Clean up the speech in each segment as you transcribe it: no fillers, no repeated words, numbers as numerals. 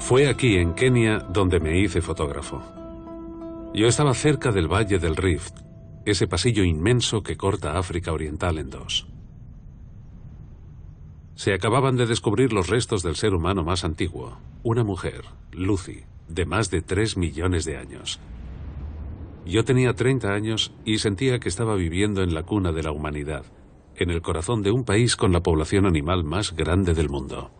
Fue aquí, en Kenia, donde me hice fotógrafo. Yo estaba cerca del Valle del Rift, ese pasillo inmenso que corta África Oriental en dos. Se acababan de descubrir los restos del ser humano más antiguo, una mujer, Lucy, de más de 3 millones de años. Yo tenía 30 años y sentía que estaba viviendo en la cuna de la humanidad, en el corazón de un país con la población animal más grande del mundo.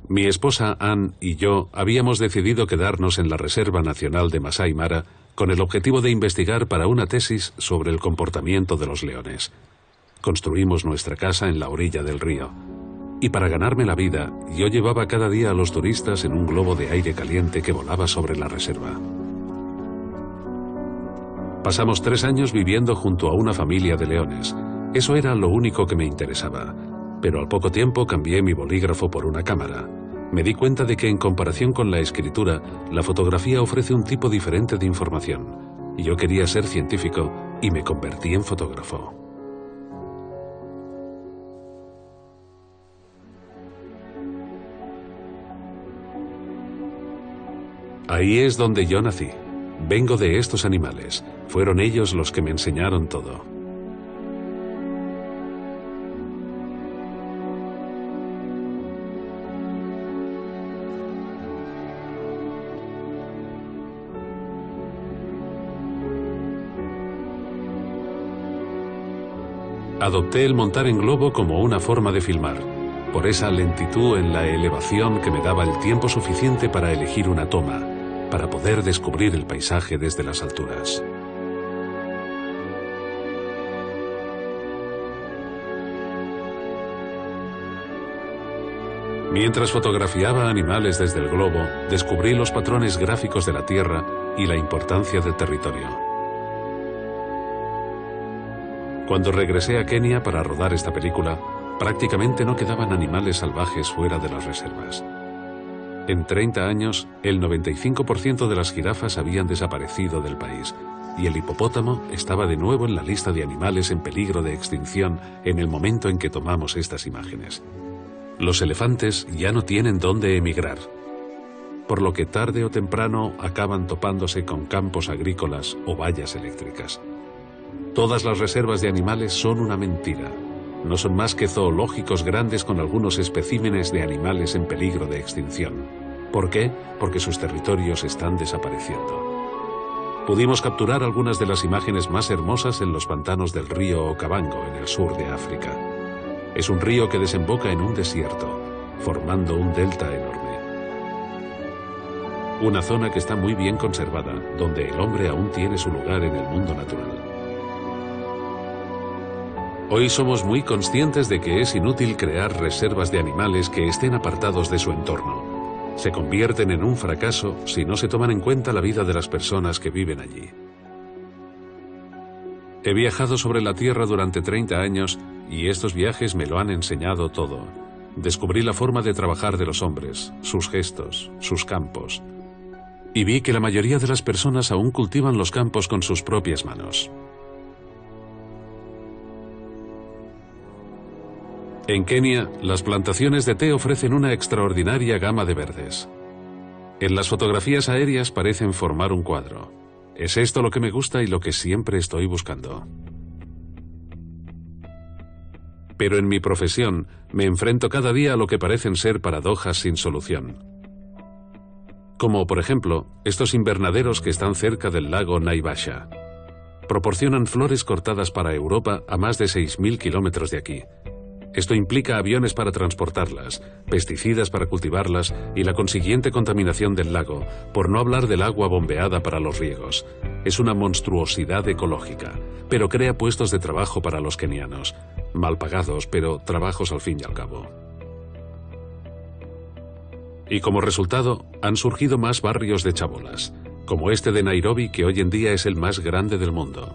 Mi esposa Ann y yo habíamos decidido quedarnos en la Reserva Nacional de Masai Mara con el objetivo de investigar para una tesis sobre el comportamiento de los leones. Construimos nuestra casa en la orilla del río. Y para ganarme la vida, yo llevaba cada día a los turistas en un globo de aire caliente que volaba sobre la reserva. Pasamos 3 años viviendo junto a una familia de leones. Eso era lo único que me interesaba. Pero al poco tiempo cambié mi bolígrafo por una cámara. Me di cuenta de que en comparación con la escritura, la fotografía ofrece un tipo diferente de información. Yo quería ser científico y me convertí en fotógrafo. Ahí es donde yo nací. Vengo de estos animales. Fueron ellos los que me enseñaron todo. Adopté el montar en globo como una forma de filmar, por esa lentitud en la elevación que me daba el tiempo suficiente para elegir una toma, para poder descubrir el paisaje desde las alturas. Mientras fotografiaba animales desde el globo, descubrí los patrones gráficos de la Tierra y la importancia del territorio. Cuando regresé a Kenia para rodar esta película, prácticamente no quedaban animales salvajes fuera de las reservas. En 30 años, el 95% de las jirafas habían desaparecido del país y el hipopótamo estaba de nuevo en la lista de animales en peligro de extinción en el momento en que tomamos estas imágenes. Los elefantes ya no tienen dónde emigrar, por lo que tarde o temprano acaban topándose con campos agrícolas o vallas eléctricas. Todas las reservas de animales son una mentira. No son más que zoológicos grandes con algunos especímenes de animales en peligro de extinción. ¿Por qué? Porque sus territorios están desapareciendo. Pudimos capturar algunas de las imágenes más hermosas en los pantanos del río Okavango, en el sur de África. Es un río que desemboca en un desierto, formando un delta enorme. Una zona que está muy bien conservada, donde el hombre aún tiene su lugar en el mundo natural. Hoy somos muy conscientes de que es inútil crear reservas de animales que estén apartados de su entorno. Se convierten en un fracaso si no se toman en cuenta la vida de las personas que viven allí. He viajado sobre la Tierra durante 30 años y estos viajes me lo han enseñado todo. Descubrí la forma de trabajar de los hombres, sus gestos, sus campos. Y vi que la mayoría de las personas aún cultivan los campos con sus propias manos. En Kenia, las plantaciones de té ofrecen una extraordinaria gama de verdes. En las fotografías aéreas parecen formar un cuadro. Es esto lo que me gusta y lo que siempre estoy buscando. Pero en mi profesión, me enfrento cada día a lo que parecen ser paradojas sin solución. Como, por ejemplo, estos invernaderos que están cerca del lago Naivasha. Proporcionan flores cortadas para Europa a más de 6.000 kilómetros de aquí. Esto implica aviones para transportarlas, pesticidas para cultivarlas y la consiguiente contaminación del lago, por no hablar del agua bombeada para los riegos. Es una monstruosidad ecológica, pero crea puestos de trabajo para los kenianos. Mal pagados, pero trabajos al fin y al cabo. Y como resultado, han surgido más barrios de chabolas, como este de Nairobi, que hoy en día es el más grande del mundo.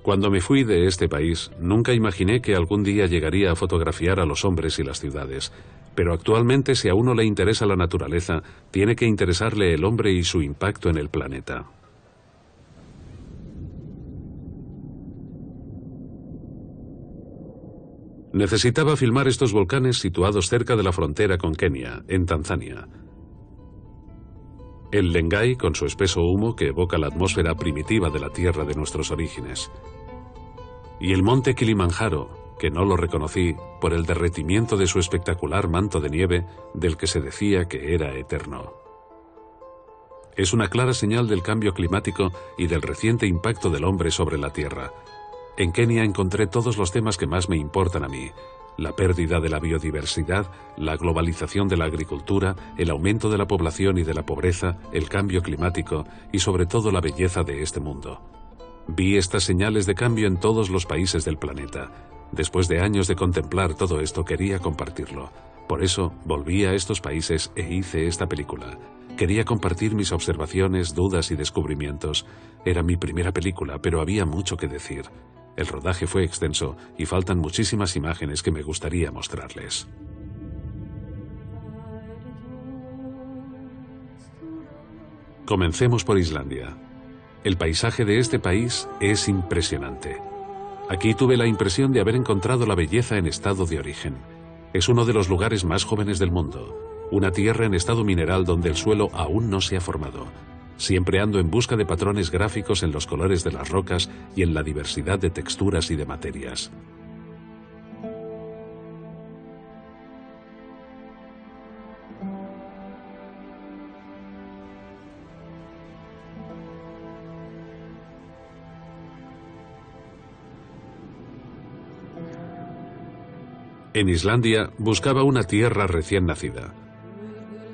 Cuando me fui de este país, nunca imaginé que algún día llegaría a fotografiar a los hombres y las ciudades. Pero actualmente, si a uno le interesa la naturaleza, tiene que interesarle el hombre y su impacto en el planeta. Necesitaba filmar estos volcanes situados cerca de la frontera con Kenia, en Tanzania. El Lengai, con su espeso humo que evoca la atmósfera primitiva de la tierra de nuestros orígenes. Y el monte Kilimanjaro, que no lo reconocí por el derretimiento de su espectacular manto de nieve del que se decía que era eterno. Es una clara señal del cambio climático y del reciente impacto del hombre sobre la tierra. En Kenia encontré todos los temas que más me importan a mí: la pérdida de la biodiversidad, la globalización de la agricultura, el aumento de la población y de la pobreza, el cambio climático y sobre todo la belleza de este mundo. Vi estas señales de cambio en todos los países del planeta. Después de años de contemplar todo esto, quería compartirlo. Por eso volví a estos países e hice esta película. Quería compartir mis observaciones, dudas y descubrimientos. Era mi primera película, pero había mucho que decir. El rodaje fue extenso y faltan muchísimas imágenes que me gustaría mostrarles. Comencemos por Islandia. El paisaje de este país es impresionante. Aquí tuve la impresión de haber encontrado la belleza en estado de origen. Es uno de los lugares más jóvenes del mundo, una tierra en estado mineral donde el suelo aún no se ha formado. Siempre ando en busca de patrones gráficos en los colores de las rocas y en la diversidad de texturas y de materias. En Islandia buscaba una tierra recién nacida.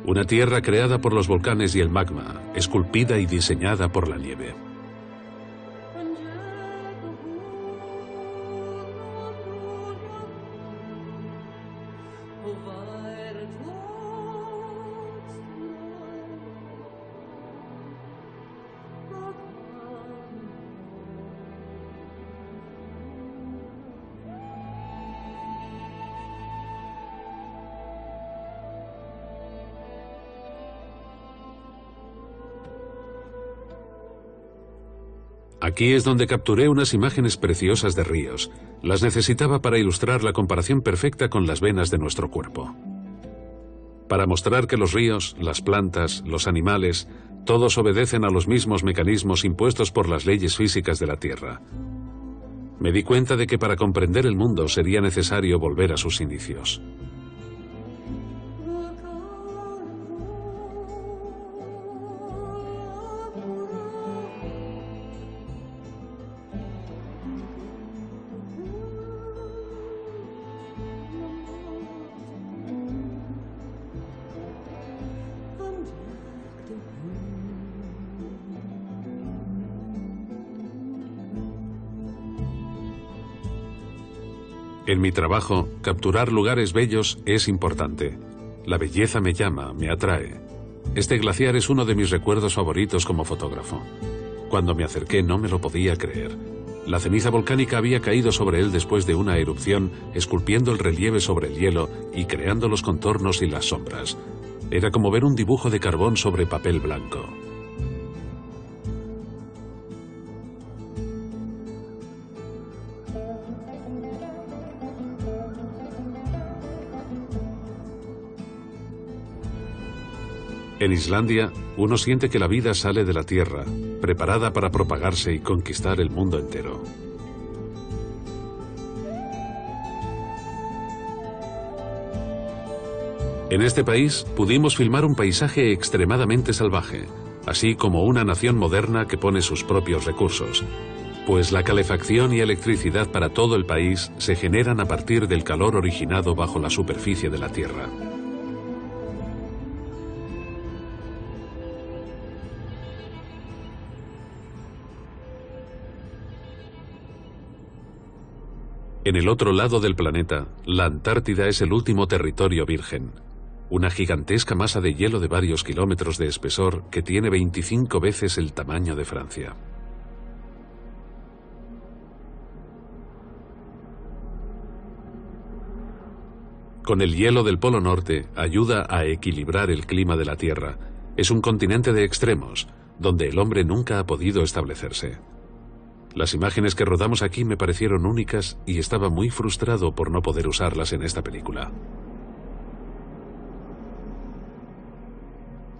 Una tierra creada por los volcanes y el magma, esculpida y diseñada por la nieve. Aquí es donde capturé unas imágenes preciosas de ríos. Las necesitaba para ilustrar la comparación perfecta con las venas de nuestro cuerpo. Para mostrar que los ríos, las plantas, los animales, todos obedecen a los mismos mecanismos impuestos por las leyes físicas de la Tierra. Me di cuenta de que para comprender el mundo sería necesario volver a sus inicios. En mi trabajo, capturar lugares bellos es importante. La belleza me llama, me atrae. Este glaciar es uno de mis recuerdos favoritos como fotógrafo. Cuando me acerqué no me lo podía creer. La ceniza volcánica había caído sobre él después de una erupción, esculpiendo el relieve sobre el hielo y creando los contornos y las sombras. Era como ver un dibujo de carbón sobre papel blanco. En Islandia, uno siente que la vida sale de la tierra, preparada para propagarse y conquistar el mundo entero. En este país pudimos filmar un paisaje extremadamente salvaje, así como una nación moderna que pone sus propios recursos, pues la calefacción y electricidad para todo el país se generan a partir del calor originado bajo la superficie de la tierra. En el otro lado del planeta, la Antártida es el último territorio virgen. Una gigantesca masa de hielo de varios kilómetros de espesor que tiene 25 veces el tamaño de Francia. Con el hielo del Polo Norte ayuda a equilibrar el clima de la Tierra. Es un continente de extremos, donde el hombre nunca ha podido establecerse. Las imágenes que rodamos aquí me parecieron únicas y estaba muy frustrado por no poder usarlas en esta película.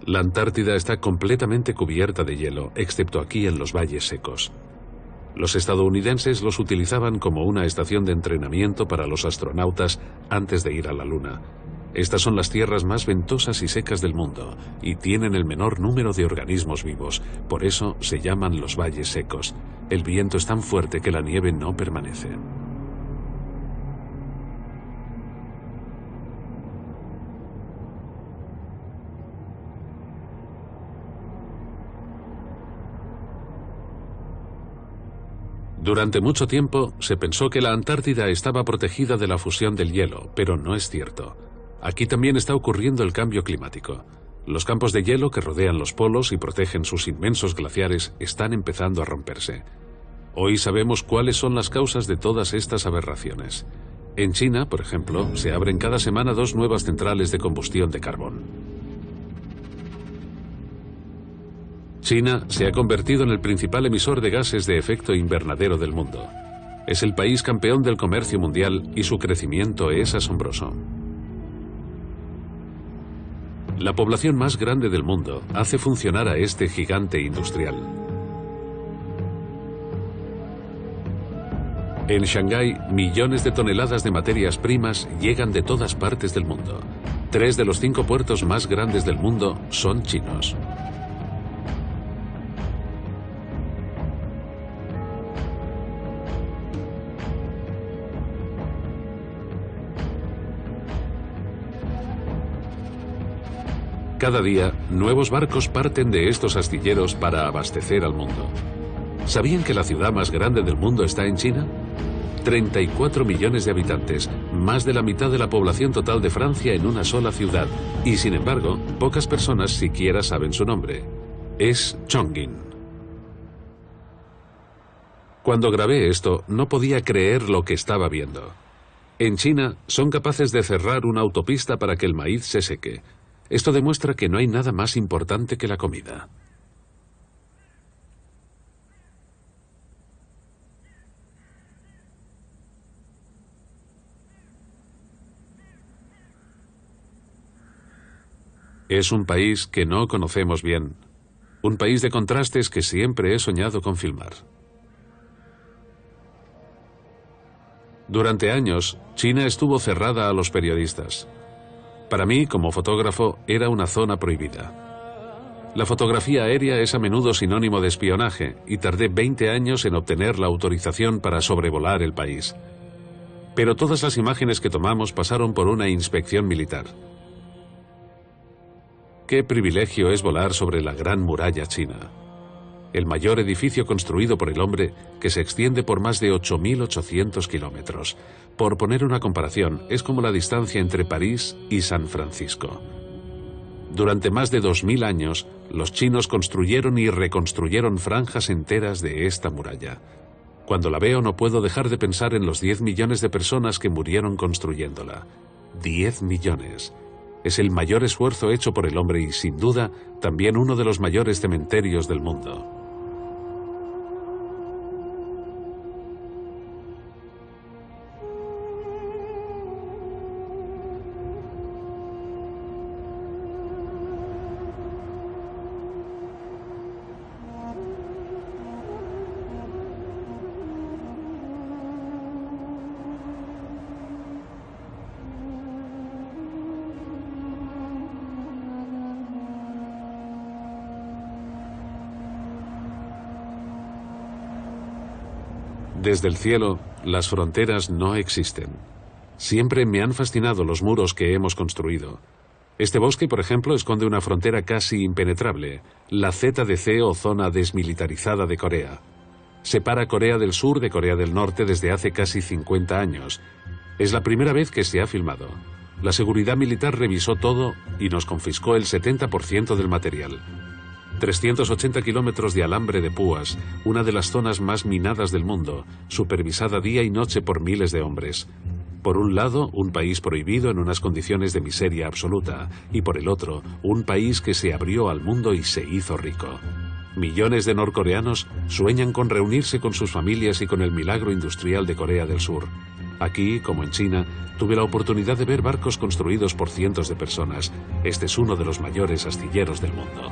La Antártida está completamente cubierta de hielo, excepto aquí en los valles secos. Los estadounidenses los utilizaban como una estación de entrenamiento para los astronautas antes de ir a la Luna. Estas son las tierras más ventosas y secas del mundo y tienen el menor número de organismos vivos. Por eso se llaman los valles secos. El viento es tan fuerte que la nieve no permanece. Durante mucho tiempo se pensó que la Antártida estaba protegida de la fusión del hielo, pero no es cierto. Aquí también está ocurriendo el cambio climático. Los campos de hielo que rodean los polos y protegen sus inmensos glaciares están empezando a romperse. Hoy sabemos cuáles son las causas de todas estas aberraciones. En China, por ejemplo, se abren cada semana 2 nuevas centrales de combustión de carbón. China se ha convertido en el principal emisor de gases de efecto invernadero del mundo. Es el país campeón del comercio mundial y su crecimiento es asombroso. La población más grande del mundo hace funcionar a este gigante industrial. En Shanghái, millones de toneladas de materias primas llegan de todas partes del mundo. 3 de los 5 puertos más grandes del mundo son chinos. Cada día, nuevos barcos parten de estos astilleros para abastecer al mundo. ¿Sabían que la ciudad más grande del mundo está en China? 34 millones de habitantes, más de la mitad de la población total de Francia en una sola ciudad. Y sin embargo, pocas personas siquiera saben su nombre. Es Chongqing. Cuando grabé esto, no podía creer lo que estaba viendo. En China, son capaces de cerrar una autopista para que el maíz se seque. Esto demuestra que no hay nada más importante que la comida. Es un país que no conocemos bien. Un país de contrastes que siempre he soñado con filmar. Durante años, China estuvo cerrada a los periodistas. Para mí, como fotógrafo, era una zona prohibida. La fotografía aérea es a menudo sinónimo de espionaje y tardé 20 años en obtener la autorización para sobrevolar el país. Pero todas las imágenes que tomamos pasaron por una inspección militar. Qué privilegio es volar sobre la Gran Muralla China, el mayor edificio construido por el hombre que se extiende por más de 8.800 kilómetros. Por poner una comparación, es como la distancia entre París y San Francisco. Durante más de 2000 años, los chinos construyeron y reconstruyeron franjas enteras de esta muralla. Cuando la veo no puedo dejar de pensar en los 10 millones de personas que murieron construyéndola. 10 millones. Es el mayor esfuerzo hecho por el hombre y, sin duda, también uno de los mayores cementerios del mundo. Desde el cielo, las fronteras no existen. Siempre me han fascinado los muros que hemos construido. Este bosque, por ejemplo, esconde una frontera casi impenetrable, la ZDC o zona desmilitarizada de Corea. Separa Corea del Sur de Corea del Norte desde hace casi 50 años. Es la primera vez que se ha filmado. La seguridad militar revisó todo y nos confiscó el 70% del material. 380 kilómetros de alambre de púas, una de las zonas más minadas del mundo, supervisada día y noche por miles de hombres. Por un lado, un país prohibido en unas condiciones de miseria absoluta, y por el otro, un país que se abrió al mundo y se hizo rico. Millones de norcoreanos sueñan con reunirse con sus familias y con el milagro industrial de Corea del Sur. Aquí, como en China, tuve la oportunidad de ver barcos construidos por cientos de personas. Este es uno de los mayores astilleros del mundo.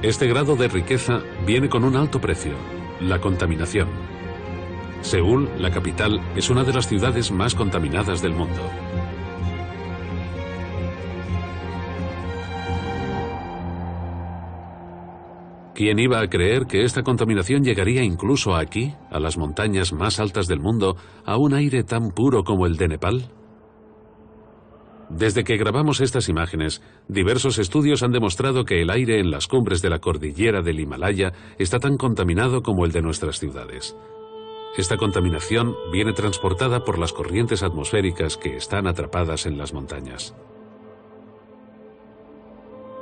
Este grado de riqueza viene con un alto precio, la contaminación. Seúl, la capital, es una de las ciudades más contaminadas del mundo. ¿Quién iba a creer que esta contaminación llegaría incluso aquí, a las montañas más altas del mundo, a un aire tan puro como el de Nepal? Desde que grabamos estas imágenes, diversos estudios han demostrado que el aire en las cumbres de la cordillera del Himalaya está tan contaminado como el de nuestras ciudades. Esta contaminación viene transportada por las corrientes atmosféricas que están atrapadas en las montañas.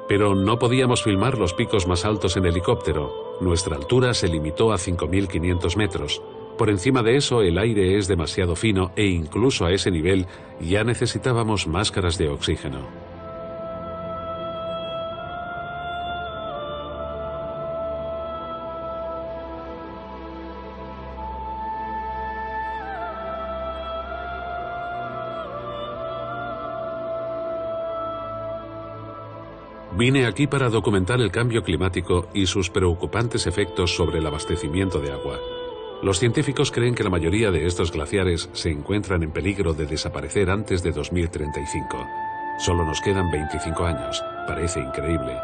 Pero no podíamos filmar los picos más altos en helicóptero. Nuestra altura se limitó a 5.500 metros. Por encima de eso, el aire es demasiado fino e incluso a ese nivel ya necesitábamos máscaras de oxígeno. Vine aquí para documentar el cambio climático y sus preocupantes efectos sobre el abastecimiento de agua. Los científicos creen que la mayoría de estos glaciares se encuentran en peligro de desaparecer antes de 2035. Solo nos quedan 25 años. Parece increíble.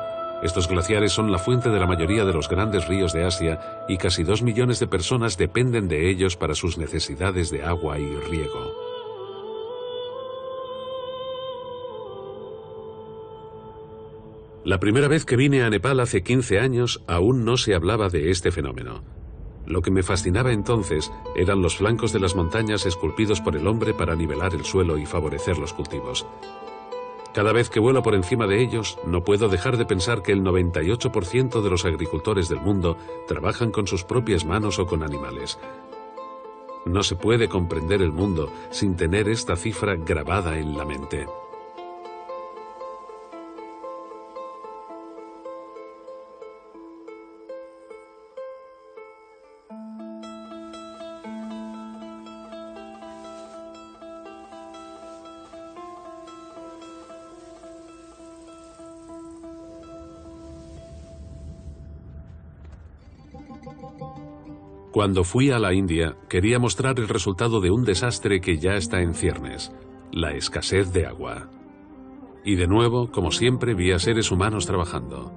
Estos glaciares son la fuente de la mayoría de los grandes ríos de Asia y casi 2 millones de personas dependen de ellos para sus necesidades de agua y riego. La primera vez que vine a Nepal hace 15 años aún no se hablaba de este fenómeno. Lo que me fascinaba entonces eran los flancos de las montañas esculpidos por el hombre para nivelar el suelo y favorecer los cultivos. Cada vez que vuelo por encima de ellos, no puedo dejar de pensar que el 98% de los agricultores del mundo trabajan con sus propias manos o con animales. No se puede comprender el mundo sin tener esta cifra grabada en la mente. Cuando fui a la India, quería mostrar el resultado de un desastre que ya está en ciernes, la escasez de agua. Y de nuevo, como siempre, vi a seres humanos trabajando.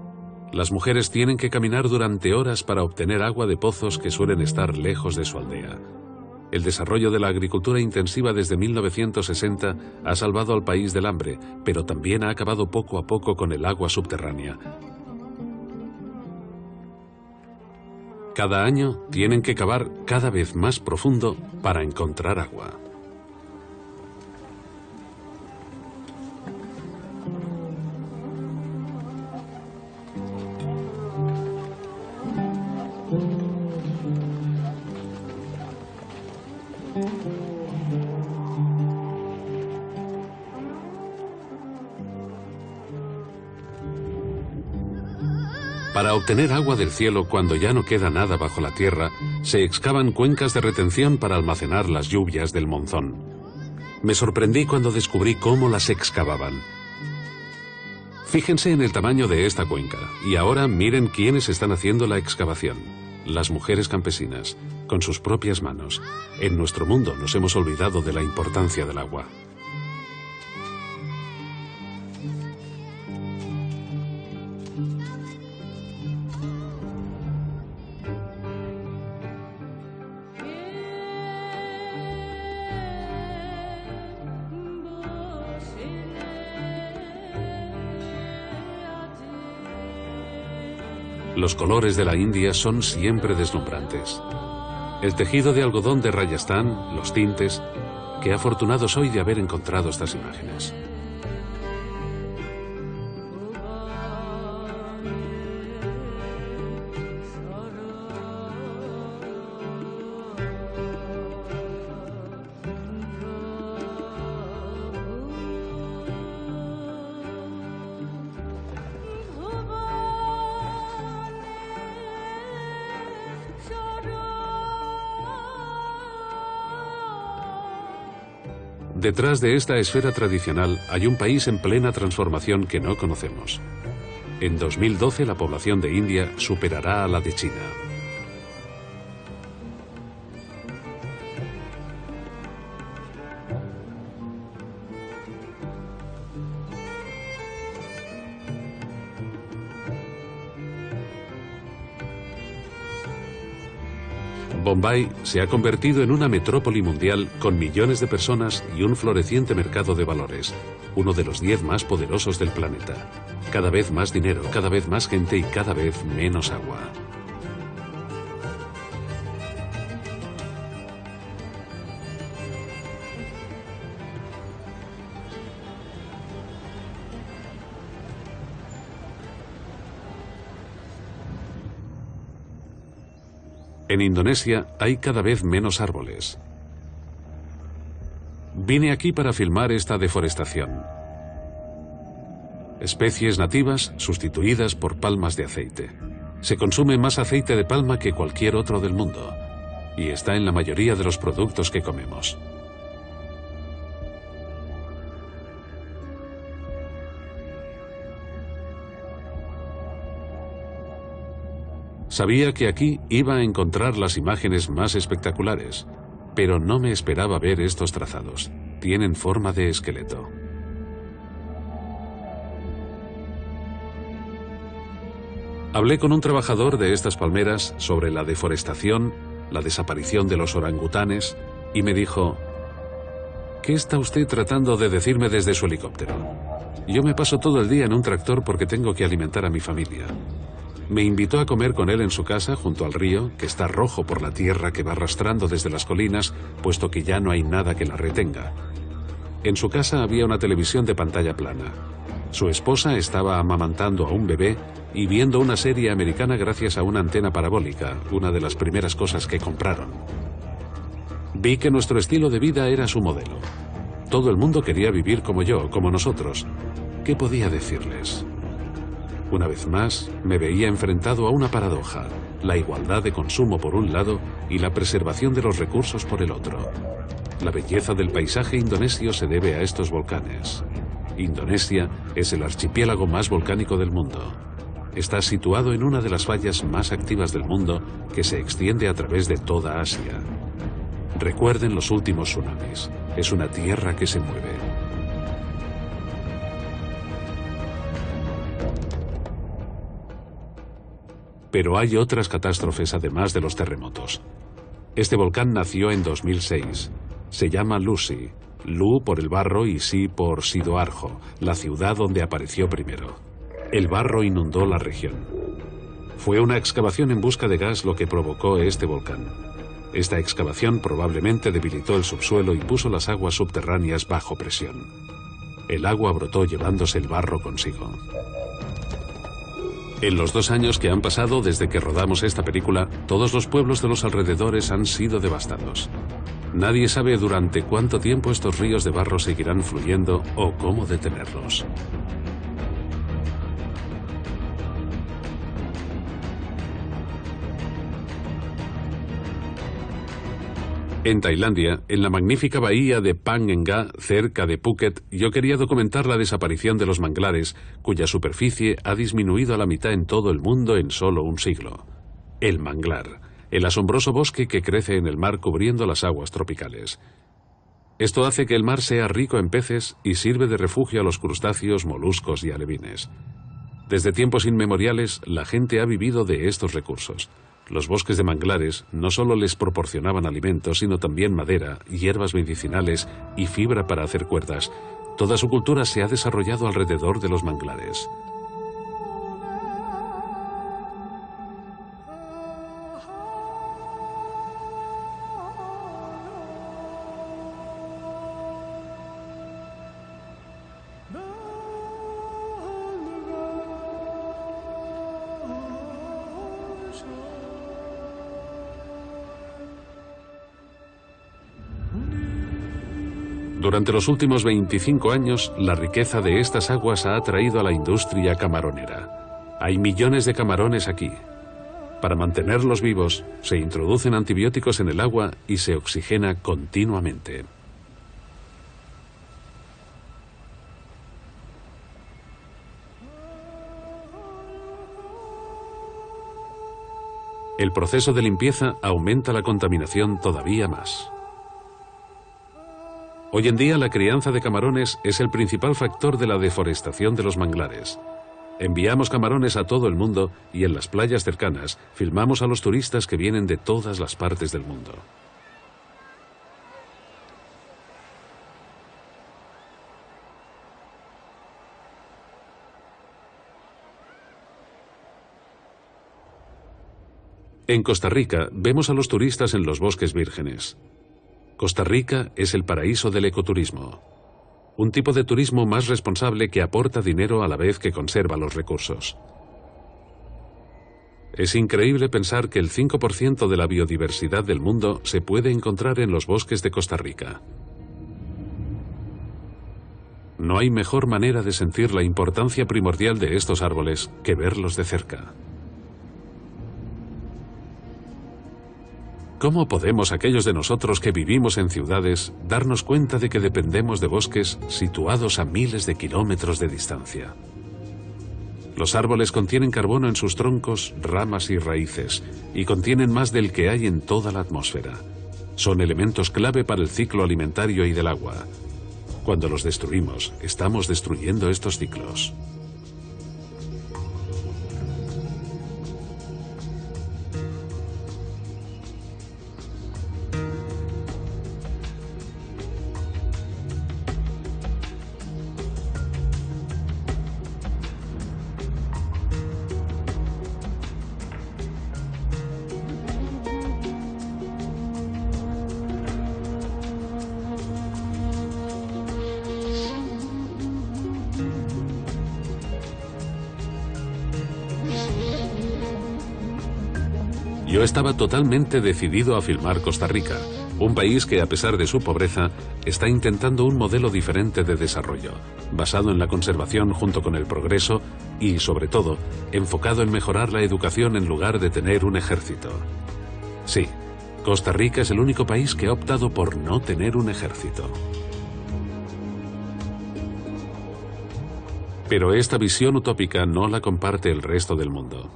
Las mujeres tienen que caminar durante horas para obtener agua de pozos que suelen estar lejos de su aldea. El desarrollo de la agricultura intensiva desde 1960 ha salvado al país del hambre, pero también ha acabado poco a poco con el agua subterránea. Cada año tienen que cavar cada vez más profundo para encontrar agua. Para obtener agua del cielo cuando ya no queda nada bajo la tierra, se excavan cuencas de retención para almacenar las lluvias del monzón. Me sorprendí cuando descubrí cómo las excavaban. Fíjense en el tamaño de esta cuenca, y ahora miren quiénes están haciendo la excavación. Las mujeres campesinas, con sus propias manos. En nuestro mundo nos hemos olvidado de la importancia del agua. Los colores de la India son siempre deslumbrantes. El tejido de algodón de Rayastán, los tintes, Qué afortunado soy de haber encontrado estas imágenes. Detrás de esta esfera tradicional hay un país en plena transformación que no conocemos. En 2012 la población de India superará a la de China. Bombay se ha convertido en una metrópoli mundial con millones de personas y un floreciente mercado de valores, uno de los 10 más poderosos del planeta. Cada vez más dinero, cada vez más gente y cada vez menos agua. En Indonesia hay cada vez menos árboles. Vine aquí para filmar esta deforestación. Especies nativas sustituidas por palmas de aceite. Se consume más aceite de palma que cualquier otro del mundo, y está en la mayoría de los productos que comemos. Sabía que aquí iba a encontrar las imágenes más espectaculares, pero no me esperaba ver estos trazados. Tienen forma de esqueleto. Hablé con un trabajador de estas palmeras sobre la deforestación, la desaparición de los orangutanes, y me dijo: ¿qué está usted tratando de decirme desde su helicóptero? Yo me paso todo el día en un tractor porque tengo que alimentar a mi familia. Me invitó a comer con él en su casa junto al río, que está rojo por la tierra que va arrastrando desde las colinas, puesto que ya no hay nada que la retenga. En su casa había una televisión de pantalla plana. Su esposa estaba amamantando a un bebé y viendo una serie americana gracias a una antena parabólica, una de las primeras cosas que compraron. Vi que nuestro estilo de vida era su modelo. Todo el mundo quería vivir como yo, como nosotros. ¿Qué podía decirles? Una vez más, me veía enfrentado a una paradoja: la igualdad de consumo por un lado y la preservación de los recursos por el otro. La belleza del paisaje indonesio se debe a estos volcanes. Indonesia es el archipiélago más volcánico del mundo. Está situado en una de las fallas más activas del mundo, que se extiende a través de toda Asia. Recuerden los últimos tsunamis. Es una tierra que se mueve. Pero hay otras catástrofes además de los terremotos. Este volcán nació en 2006. Se llama Lusi. Lu por el barro y Si por Sidoarjo, la ciudad donde apareció primero. El barro inundó la región. Fue una excavación en busca de gas lo que provocó este volcán. Esta excavación probablemente debilitó el subsuelo y puso las aguas subterráneas bajo presión. El agua brotó llevándose el barro consigo. En los 2 años que han pasado desde que rodamos esta película, todos los pueblos de los alrededores han sido devastados. Nadie sabe durante cuánto tiempo estos ríos de barro seguirán fluyendo o cómo detenerlos. En Tailandia, en la magnífica bahía de Phang Nga, cerca de Phuket, yo quería documentar la desaparición de los manglares, cuya superficie ha disminuido a la mitad en todo el mundo en solo un siglo. El manglar, el asombroso bosque que crece en el mar cubriendo las aguas tropicales. Esto hace que el mar sea rico en peces y sirve de refugio a los crustáceos, moluscos y alevines. Desde tiempos inmemoriales, la gente ha vivido de estos recursos. Los bosques de manglares no solo les proporcionaban alimentos, sino también madera, hierbas medicinales y fibra para hacer cuerdas. Toda su cultura se ha desarrollado alrededor de los manglares. Durante los últimos 25 años, la riqueza de estas aguas ha atraído a la industria camaronera. Hay millones de camarones aquí. Para mantenerlos vivos, se introducen antibióticos en el agua y se oxigena continuamente. El proceso de limpieza aumenta la contaminación todavía más. Hoy en día la crianza de camarones es el principal factor de la deforestación de los manglares. Enviamos camarones a todo el mundo y en las playas cercanas filmamos a los turistas que vienen de todas las partes del mundo. En Costa Rica vemos a los turistas en los bosques vírgenes. Costa Rica es el paraíso del ecoturismo. Un tipo de turismo más responsable que aporta dinero a la vez que conserva los recursos. Es increíble pensar que el 5% de la biodiversidad del mundo se puede encontrar en los bosques de Costa Rica. No hay mejor manera de sentir la importancia primordial de estos árboles que verlos de cerca. ¿Cómo podemos aquellos de nosotros que vivimos en ciudades darnos cuenta de que dependemos de bosques situados a miles de kilómetros de distancia? Los árboles contienen carbono en sus troncos, ramas y raíces, y contienen más del que hay en toda la atmósfera. Son elementos clave para el ciclo alimentario y del agua. Cuando los destruimos, estamos destruyendo estos ciclos. Yo estaba totalmente decidido a filmar Costa Rica, un país que a pesar de su pobreza está intentando un modelo diferente de desarrollo, basado en la conservación junto con el progreso y, sobre todo, enfocado en mejorar la educación en lugar de tener un ejército. Sí, Costa Rica es el único país que ha optado por no tener un ejército. Pero esta visión utópica no la comparte el resto del mundo.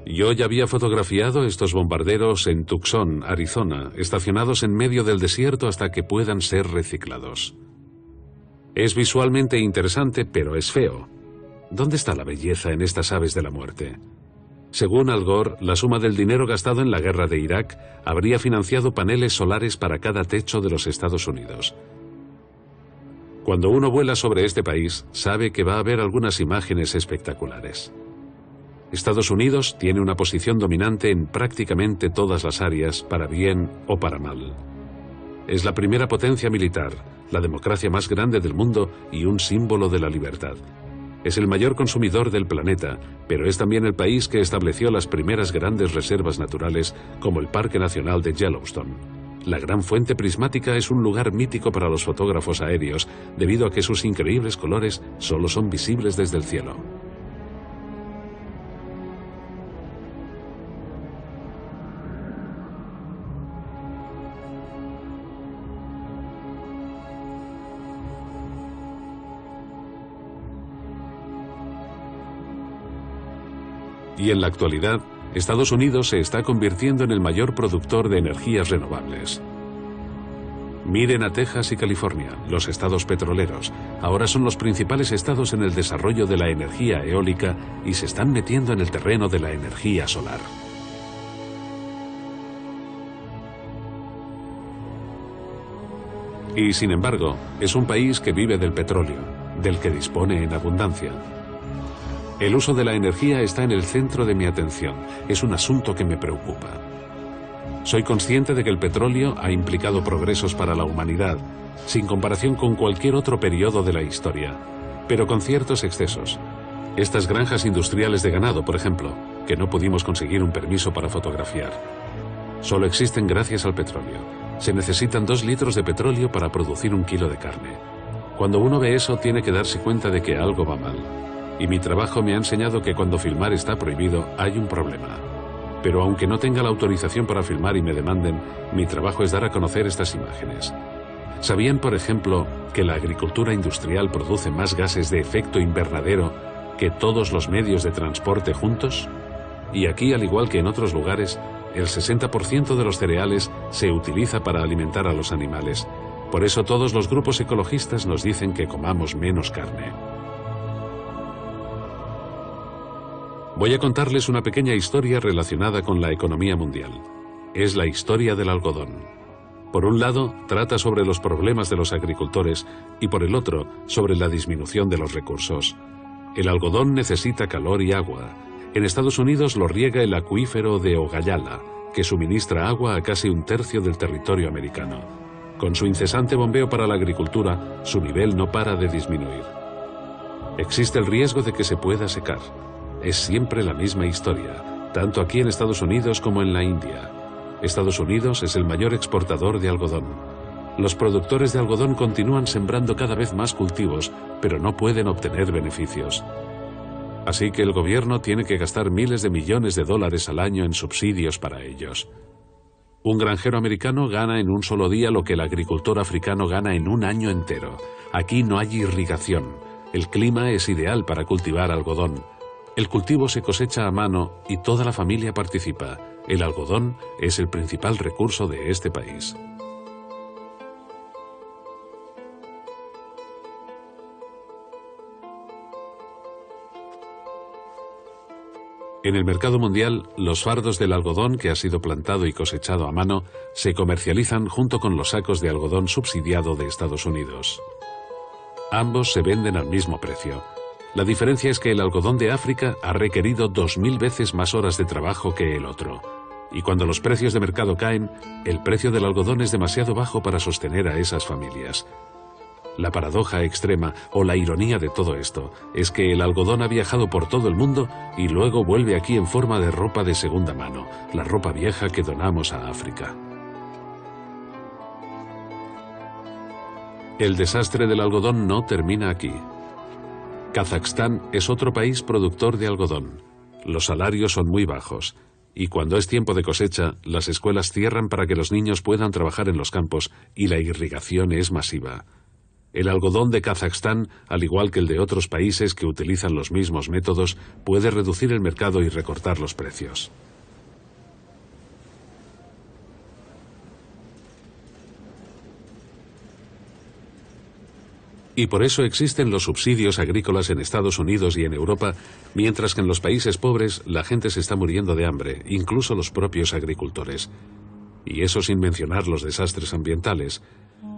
Yo ya había fotografiado estos bombarderos en Tucson, Arizona, estacionados en medio del desierto hasta que puedan ser reciclados. Es visualmente interesante, pero es feo. ¿Dónde está la belleza en estas aves de la muerte? Según Al Gore, la suma del dinero gastado en la guerra de Irak habría financiado paneles solares para cada techo de los Estados Unidos. Cuando uno vuela sobre este país, sabe que va a haber algunas imágenes espectaculares. Estados Unidos tiene una posición dominante en prácticamente todas las áreas, para bien o para mal. Es la primera potencia militar, la democracia más grande del mundo y un símbolo de la libertad. Es el mayor consumidor del planeta, pero es también el país que estableció las primeras grandes reservas naturales, como el Parque Nacional de Yellowstone. La Gran Fuente Prismática es un lugar mítico para los fotógrafos aéreos, debido a que sus increíbles colores solo son visibles desde el cielo. Y en la actualidad, Estados Unidos se está convirtiendo en el mayor productor de energías renovables. Miren a Texas y California, los estados petroleros. Ahora son los principales estados en el desarrollo de la energía eólica y se están metiendo en el terreno de la energía solar. Y sin embargo, es un país que vive del petróleo, del que dispone en abundancia. El uso de la energía está en el centro de mi atención. Es un asunto que me preocupa. Soy consciente de que el petróleo ha implicado progresos para la humanidad, sin comparación con cualquier otro periodo de la historia, pero con ciertos excesos. Estas granjas industriales de ganado, por ejemplo, que no pudimos conseguir un permiso para fotografiar. Solo existen gracias al petróleo. Se necesitan 2 litros de petróleo para producir 1 kilo de carne. Cuando uno ve eso, tiene que darse cuenta de que algo va mal. Y mi trabajo me ha enseñado que cuando filmar está prohibido, hay un problema. Pero aunque no tenga la autorización para filmar y me demanden, mi trabajo es dar a conocer estas imágenes. ¿Sabían, por ejemplo, que la agricultura industrial produce más gases de efecto invernadero que todos los medios de transporte juntos? Y aquí, al igual que en otros lugares, el 60% de los cereales se utiliza para alimentar a los animales. Por eso todos los grupos ecologistas nos dicen que comamos menos carne. Voy a contarles una pequeña historia relacionada con la economía mundial. Es la historia del algodón. Por un lado, trata sobre los problemas de los agricultores y por el otro, sobre la disminución de los recursos. El algodón necesita calor y agua. En Estados Unidos lo riega el acuífero de Ogallala, que suministra agua a casi 1/3 del territorio americano. Con su incesante bombeo para la agricultura, su nivel no para de disminuir. Existe el riesgo de que se pueda secar. Es siempre la misma historia, tanto aquí en Estados Unidos como en la India. Estados Unidos es el mayor exportador de algodón. Los productores de algodón continúan sembrando cada vez más cultivos, pero no pueden obtener beneficios. Así que el gobierno tiene que gastar miles de millones de dólares al año en subsidios para ellos. Un granjero americano gana en un solo día lo que el agricultor africano gana en un año entero. Aquí no hay irrigación. El clima es ideal para cultivar algodón. El cultivo se cosecha a mano y toda la familia participa. El algodón es el principal recurso de este país. En el mercado mundial, los fardos del algodón que ha sido plantado y cosechado a mano se comercializan junto con los sacos de algodón subsidiado de Estados Unidos. Ambos se venden al mismo precio. La diferencia es que el algodón de África ha requerido 2000 veces más horas de trabajo que el otro. Y cuando los precios de mercado caen, el precio del algodón es demasiado bajo para sostener a esas familias. La paradoja extrema o la ironía de todo esto es que el algodón ha viajado por todo el mundo y luego vuelve aquí en forma de ropa de segunda mano, la ropa vieja que donamos a África. El desastre del algodón no termina aquí. Kazajstán es otro país productor de algodón. Los salarios son muy bajos y cuando es tiempo de cosecha, las escuelas cierran para que los niños puedan trabajar en los campos y la irrigación es masiva. El algodón de Kazajstán, al igual que el de otros países que utilizan los mismos métodos, puede reducir el mercado y recortar los precios. Y por eso existen los subsidios agrícolas en Estados Unidos y en Europa, mientras que en los países pobres la gente se está muriendo de hambre, incluso los propios agricultores. Y eso sin mencionar los desastres ambientales.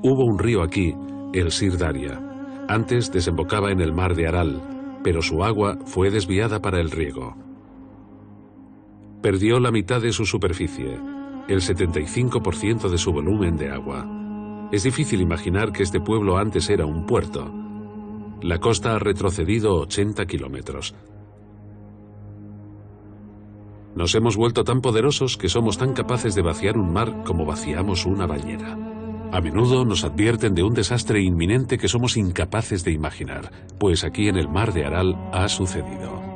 Hubo un río aquí, el Sir Daria. Antes desembocaba en el mar de Aral, pero su agua fue desviada para el riego. Perdió la mitad de su superficie, el 75% de su volumen de agua. Es difícil imaginar que este pueblo antes era un puerto. La costa ha retrocedido 80 kilómetros. Nos hemos vuelto tan poderosos que somos tan capaces de vaciar un mar como vaciamos una bañera. A menudo nos advierten de un desastre inminente que somos incapaces de imaginar, pues aquí en el mar de Aral ha sucedido.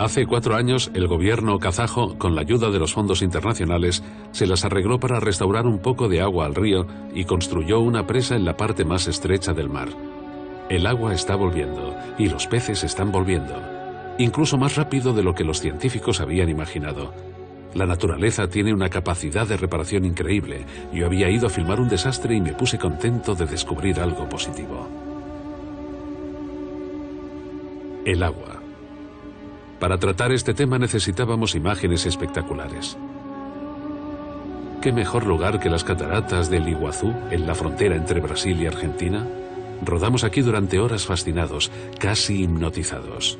Hace 4 años, el gobierno kazajo, con la ayuda de los fondos internacionales, se las arregló para restaurar un poco de agua al río y construyó una presa en la parte más estrecha del mar. El agua está volviendo y los peces están volviendo, incluso más rápido de lo que los científicos habían imaginado. La naturaleza tiene una capacidad de reparación increíble. Yo había ido a filmar un desastre y me puse contento de descubrir algo positivo. El agua. Para tratar este tema necesitábamos imágenes espectaculares. ¿Qué mejor lugar que las cataratas del Iguazú, en la frontera entre Brasil y Argentina? Rodamos aquí durante horas fascinados, casi hipnotizados.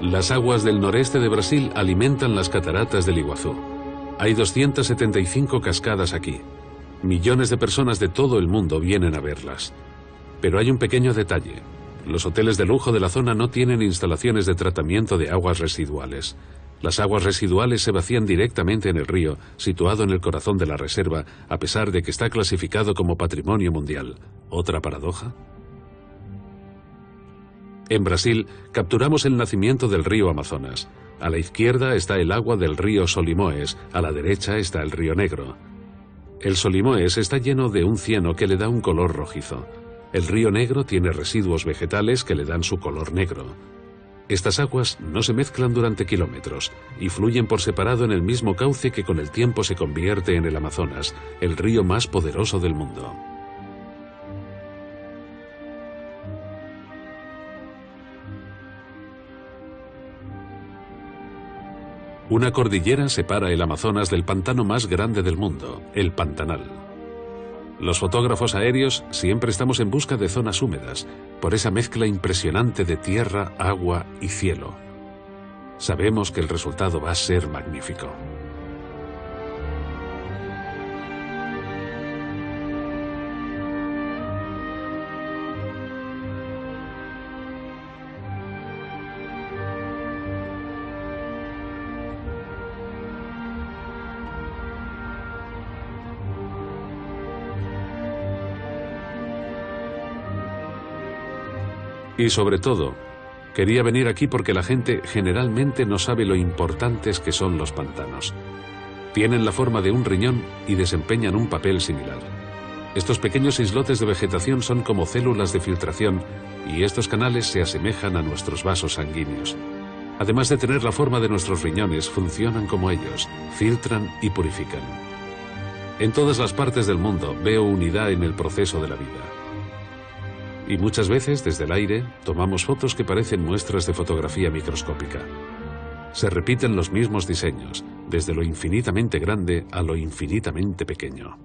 Las aguas del noreste de Brasil alimentan las cataratas del Iguazú. Hay 275 cascadas aquí. Millones de personas de todo el mundo vienen a verlas. Pero hay un pequeño detalle. Los hoteles de lujo de la zona no tienen instalaciones de tratamiento de aguas residuales. Las aguas residuales se vacían directamente en el río, situado en el corazón de la reserva, a pesar de que está clasificado como patrimonio mundial. ¿Otra paradoja? En Brasil, capturamos el nacimiento del río Amazonas. A la izquierda está el agua del río Solimões, a la derecha está el río Negro. El Solimões está lleno de un cieno que le da un color rojizo. El río Negro tiene residuos vegetales que le dan su color negro. Estas aguas no se mezclan durante kilómetros y fluyen por separado en el mismo cauce que con el tiempo se convierte en el Amazonas, el río más poderoso del mundo. Una cordillera separa el Amazonas del pantano más grande del mundo, el Pantanal. Los fotógrafos aéreos siempre estamos en busca de zonas húmedas, por esa mezcla impresionante de tierra, agua y cielo. Sabemos que el resultado va a ser magnífico. Y sobre todo, quería venir aquí porque la gente generalmente no sabe lo importantes que son los pantanos. Tienen la forma de un riñón y desempeñan un papel similar. Estos pequeños islotes de vegetación son como células de filtración y estos canales se asemejan a nuestros vasos sanguíneos. Además de tener la forma de nuestros riñones, funcionan como ellos, filtran y purifican. En todas las partes del mundo veo unidad en el proceso de la vida. Y muchas veces, desde el aire, tomamos fotos que parecen muestras de fotografía microscópica. Se repiten los mismos diseños, desde lo infinitamente grande a lo infinitamente pequeño.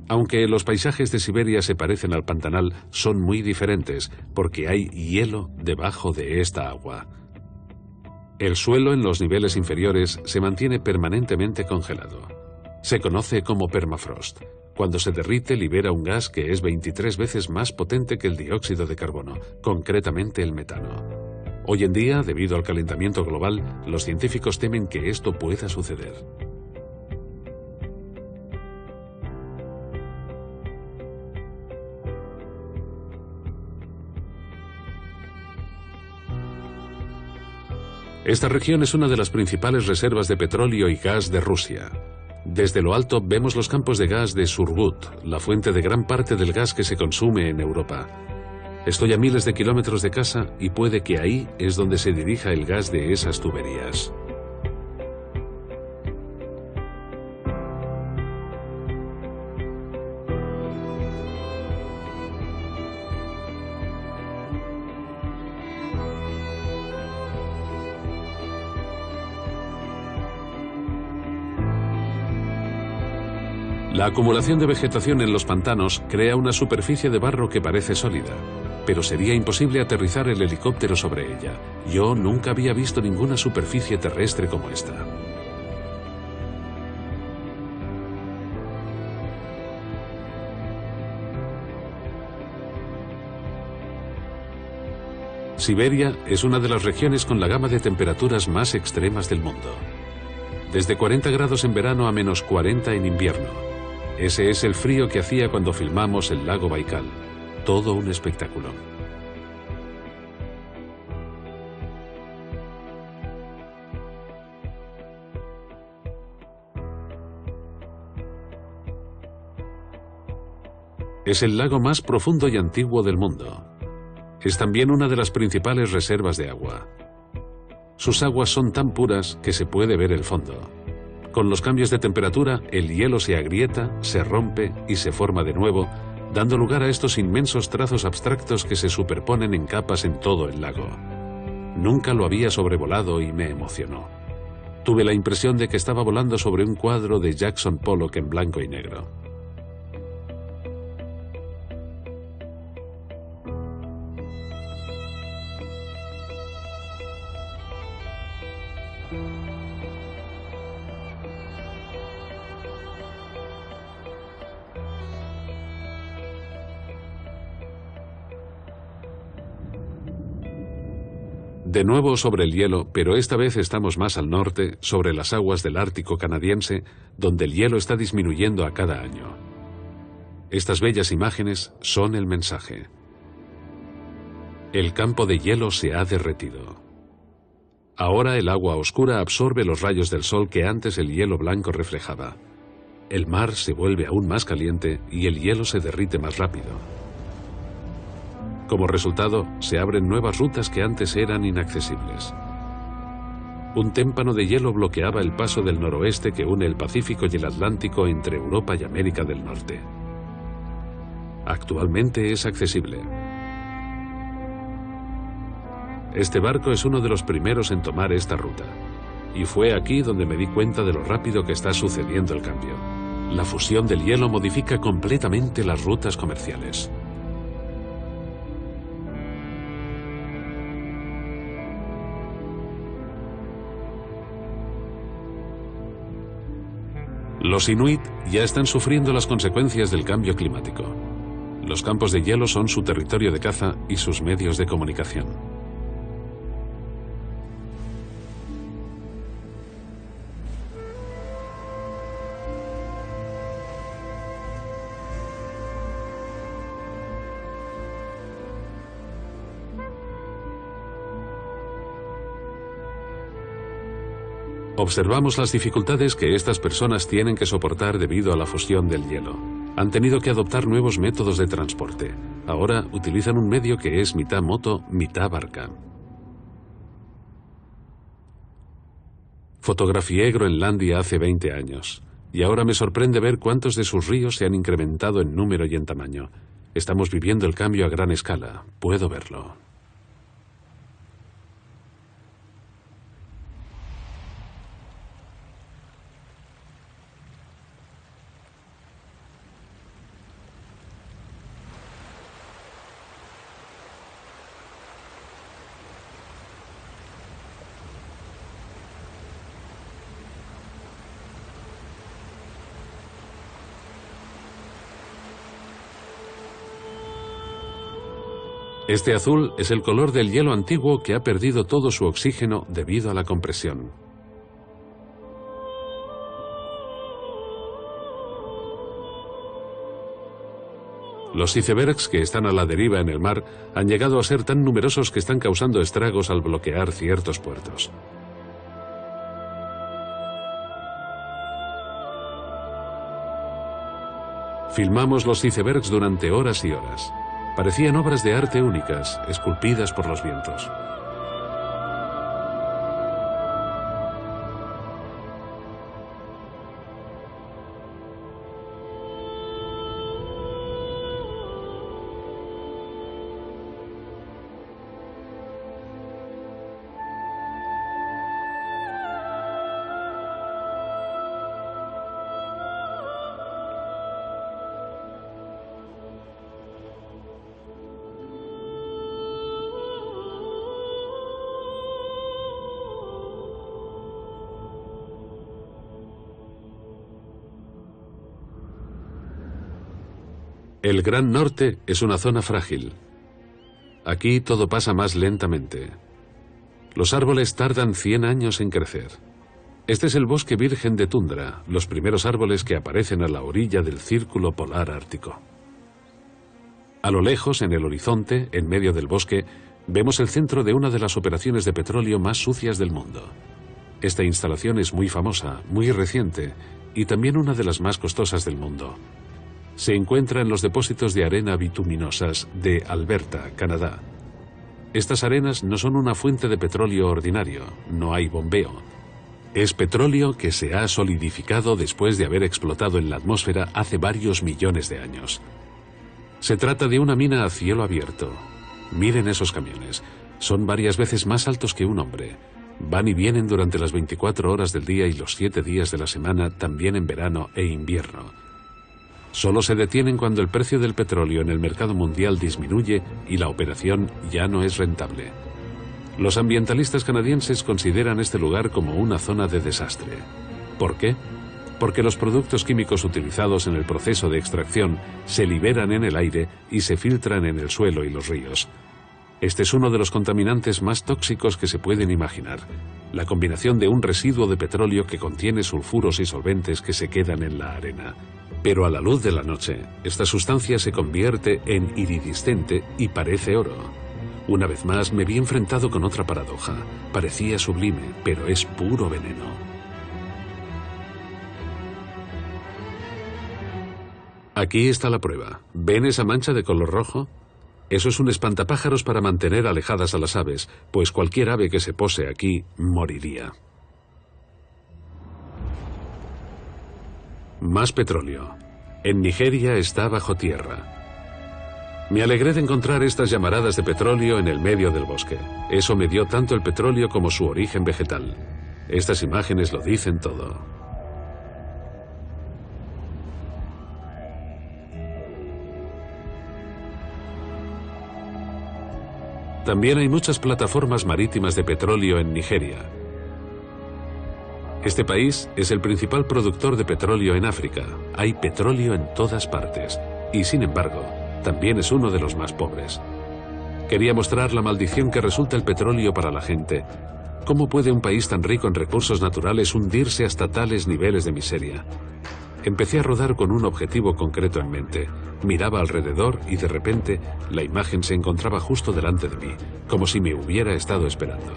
Aunque los paisajes de Siberia se parecen al Pantanal, son muy diferentes, porque hay hielo debajo de esta agua. El suelo en los niveles inferiores se mantiene permanentemente congelado. Se conoce como permafrost. Cuando se derrite, libera un gas que es 23 veces más potente que el dióxido de carbono, concretamente el metano. Hoy en día, debido al calentamiento global, los científicos temen que esto pueda suceder. Esta región es una de las principales reservas de petróleo y gas de Rusia. Desde lo alto vemos los campos de gas de Surgut, la fuente de gran parte del gas que se consume en Europa. Estoy a miles de kilómetros de casa y puede que ahí es donde se dirija el gas de esas tuberías. La acumulación de vegetación en los pantanos crea una superficie de barro que parece sólida, pero sería imposible aterrizar el helicóptero sobre ella. Yo nunca había visto ninguna superficie terrestre como esta. Siberia es una de las regiones con la gama de temperaturas más extremas del mundo. Desde 40 grados en verano a menos 40 en invierno. Ese es el frío que hacía cuando filmamos el lago Baikal. Todo un espectáculo. Es el lago más profundo y antiguo del mundo. Es también una de las principales reservas de agua. Sus aguas son tan puras que se puede ver el fondo. Con los cambios de temperatura, el hielo se agrieta, se rompe y se forma de nuevo, dando lugar a estos inmensos trazos abstractos que se superponen en capas en todo el lago. Nunca lo había sobrevolado y me emocionó. Tuve la impresión de que estaba volando sobre un cuadro de Jackson Pollock en blanco y negro. De nuevo sobre el hielo, pero esta vez estamos más al norte, sobre las aguas del Ártico canadiense, donde el hielo está disminuyendo a cada año. Estas bellas imágenes son el mensaje. El campo de hielo se ha derretido. Ahora el agua oscura absorbe los rayos del sol que antes el hielo blanco reflejaba. El mar se vuelve aún más caliente y el hielo se derrite más rápido. Como resultado, se abren nuevas rutas que antes eran inaccesibles. Un témpano de hielo bloqueaba el paso del noroeste que une el Pacífico y el Atlántico entre Europa y América del Norte. Actualmente es accesible. Este barco es uno de los primeros en tomar esta ruta. Y fue aquí donde me di cuenta de lo rápido que está sucediendo el cambio. La fusión del hielo modifica completamente las rutas comerciales. Los inuit ya están sufriendo las consecuencias del cambio climático. Los campos de hielo son su territorio de caza y sus medios de comunicación. Observamos las dificultades que estas personas tienen que soportar debido a la fusión del hielo. Han tenido que adoptar nuevos métodos de transporte. Ahora utilizan un medio que es mitad moto, mitad barca. Fotografié Groenlandia hace 20 años, y ahora me sorprende ver cuántos de sus ríos se han incrementado en número y en tamaño. Estamos viviendo el cambio a gran escala, puedo verlo. Este azul es el color del hielo antiguo que ha perdido todo su oxígeno debido a la compresión. Los icebergs que están a la deriva en el mar han llegado a ser tan numerosos que están causando estragos al bloquear ciertos puertos. Filmamos los icebergs durante horas y horas. Parecían obras de arte únicas, esculpidas por los vientos. El Gran Norte es una zona frágil. Aquí todo pasa más lentamente. Los árboles tardan 100 años en crecer. Este es el bosque virgen de tundra, los primeros árboles que aparecen a la orilla del círculo polar ártico. A lo lejos, en el horizonte, en medio del bosque, vemos el centro de una de las operaciones de petróleo más sucias del mundo. Esta instalación es muy famosa, muy reciente, y también una de las más costosas del mundo. Se encuentra en los depósitos de arena bituminosas de Alberta, Canadá. Estas arenas no son una fuente de petróleo ordinario, no hay bombeo. Es petróleo que se ha solidificado después de haber explotado en la atmósfera hace varios millones de años. Se trata de una mina a cielo abierto. Miren esos camiones, son varias veces más altos que un hombre. Van y vienen durante las 24 horas del día y los 7 días de la semana, también en verano e invierno. Solo se detienen cuando el precio del petróleo en el mercado mundial disminuye y la operación ya no es rentable. Los ambientalistas canadienses consideran este lugar como una zona de desastre. ¿Por qué? Porque los productos químicos utilizados en el proceso de extracción se liberan en el aire y se filtran en el suelo y los ríos. Este es uno de los contaminantes más tóxicos que se pueden imaginar. La combinación de un residuo de petróleo que contiene sulfuros y solventes que se quedan en la arena. Pero a la luz de la noche, esta sustancia se convierte en iridiscente y parece oro. Una vez más me vi enfrentado con otra paradoja. Parecía sublime, pero es puro veneno. Aquí está la prueba. ¿Ven esa mancha de color rojo? Eso es un espantapájaros para mantener alejadas a las aves, pues cualquier ave que se pose aquí moriría. Más petróleo. En Nigeria está bajo tierra. Me alegré de encontrar estas llamaradas de petróleo en el medio del bosque. Eso me dio tanto el petróleo como su origen vegetal. Estas imágenes lo dicen todo. También hay muchas plataformas marítimas de petróleo en Nigeria. Este país es el principal productor de petróleo en África. Hay petróleo en todas partes. Y sin embargo, también es uno de los más pobres. Quería mostrar la maldición que resulta el petróleo para la gente. ¿Cómo puede un país tan rico en recursos naturales hundirse hasta tales niveles de miseria? Empecé a rodar con un objetivo concreto en mente. Miraba alrededor y de repente la imagen se encontraba justo delante de mí, como si me hubiera estado esperando.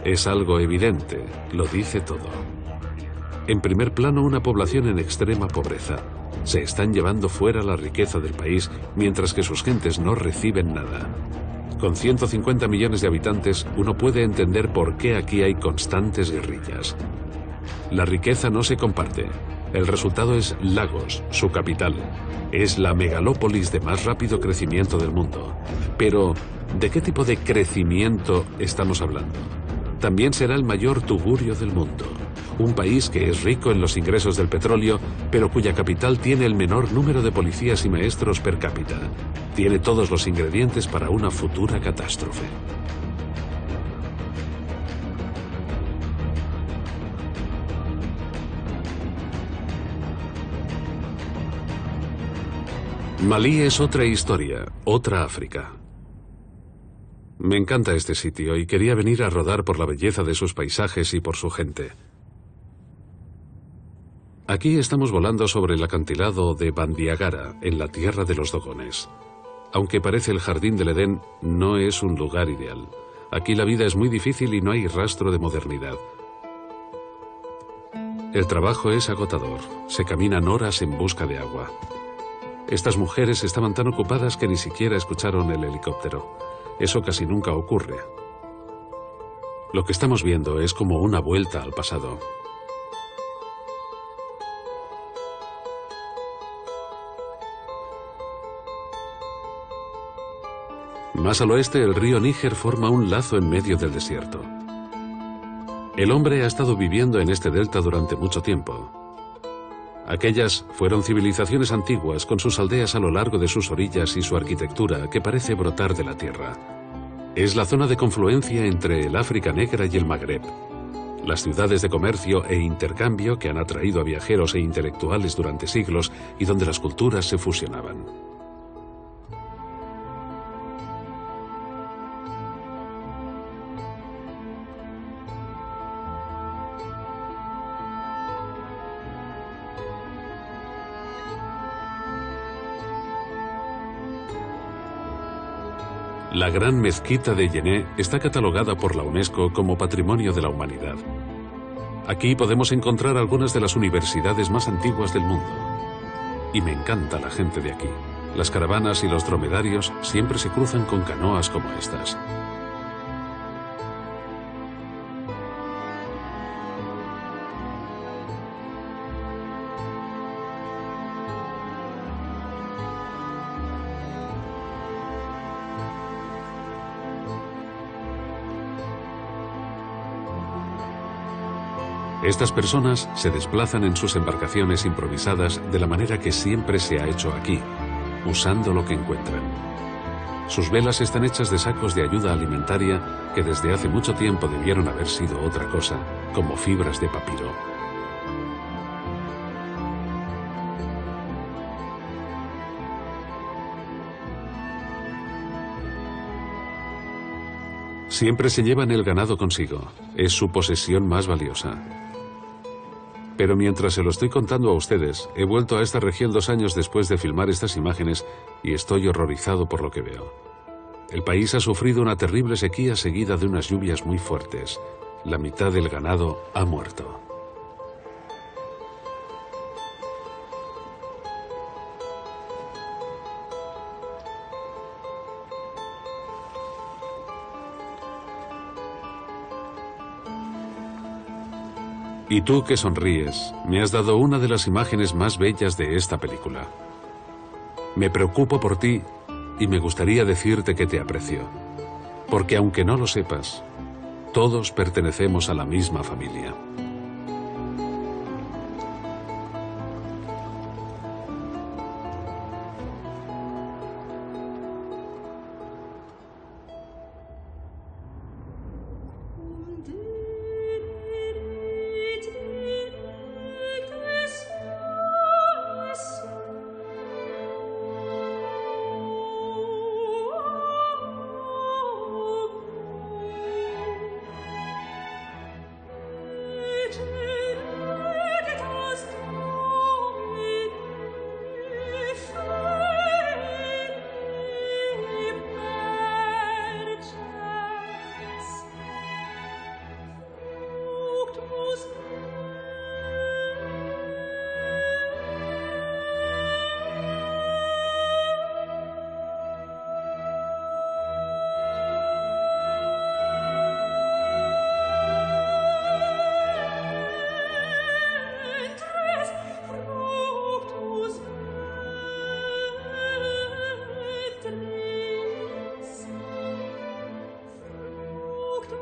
Es algo evidente, lo dice todo. En primer plano, una población en extrema pobreza. Se están llevando fuera la riqueza del país, mientras que sus gentes no reciben nada. Con 150 millones de habitantes, uno puede entender por qué aquí hay constantes guerrillas. La riqueza no se comparte. El resultado es Lagos, su capital. Es la megalópolis de más rápido crecimiento del mundo. Pero, ¿de qué tipo de crecimiento estamos hablando? También será el mayor tugurio del mundo. Un país que es rico en los ingresos del petróleo, pero cuya capital tiene el menor número de policías y maestros per cápita. Tiene todos los ingredientes para una futura catástrofe. Malí es otra historia, otra África. Me encanta este sitio y quería venir a rodar por la belleza de sus paisajes y por su gente. Aquí estamos volando sobre el acantilado de Bandiagara, en la tierra de los Dogones. Aunque parece el jardín del Edén, no es un lugar ideal. Aquí la vida es muy difícil y no hay rastro de modernidad. El trabajo es agotador. Se caminan horas en busca de agua. Estas mujeres estaban tan ocupadas que ni siquiera escucharon el helicóptero. Eso casi nunca ocurre. Lo que estamos viendo es como una vuelta al pasado. Más al oeste, el río Níger forma un lazo en medio del desierto. El hombre ha estado viviendo en este delta durante mucho tiempo. Aquellas fueron civilizaciones antiguas con sus aldeas a lo largo de sus orillas y su arquitectura que parece brotar de la tierra. Es la zona de confluencia entre el África Negra y el Magreb. Las ciudades de comercio e intercambio que han atraído a viajeros e intelectuales durante siglos y donde las culturas se fusionaban. La Gran Mezquita de Yené está catalogada por la UNESCO como Patrimonio de la Humanidad. Aquí podemos encontrar algunas de las universidades más antiguas del mundo. Y me encanta la gente de aquí. Las caravanas y los dromedarios siempre se cruzan con canoas como estas. Estas personas se desplazan en sus embarcaciones improvisadas de la manera que siempre se ha hecho aquí, usando lo que encuentran. Sus velas están hechas de sacos de ayuda alimentaria que desde hace mucho tiempo debieron haber sido otra cosa, como fibras de papiro. Siempre se llevan el ganado consigo. Es su posesión más valiosa. Pero mientras se lo estoy contando a ustedes, he vuelto a esta región 2 años después de filmar estas imágenes y estoy horrorizado por lo que veo. El país ha sufrido una terrible sequía seguida de unas lluvias muy fuertes. La mitad del ganado ha muerto. Y tú que sonríes, me has dado una de las imágenes más bellas de esta película. Me preocupo por ti y me gustaría decirte que te aprecio. Porque aunque no lo sepas, todos pertenecemos a la misma familia.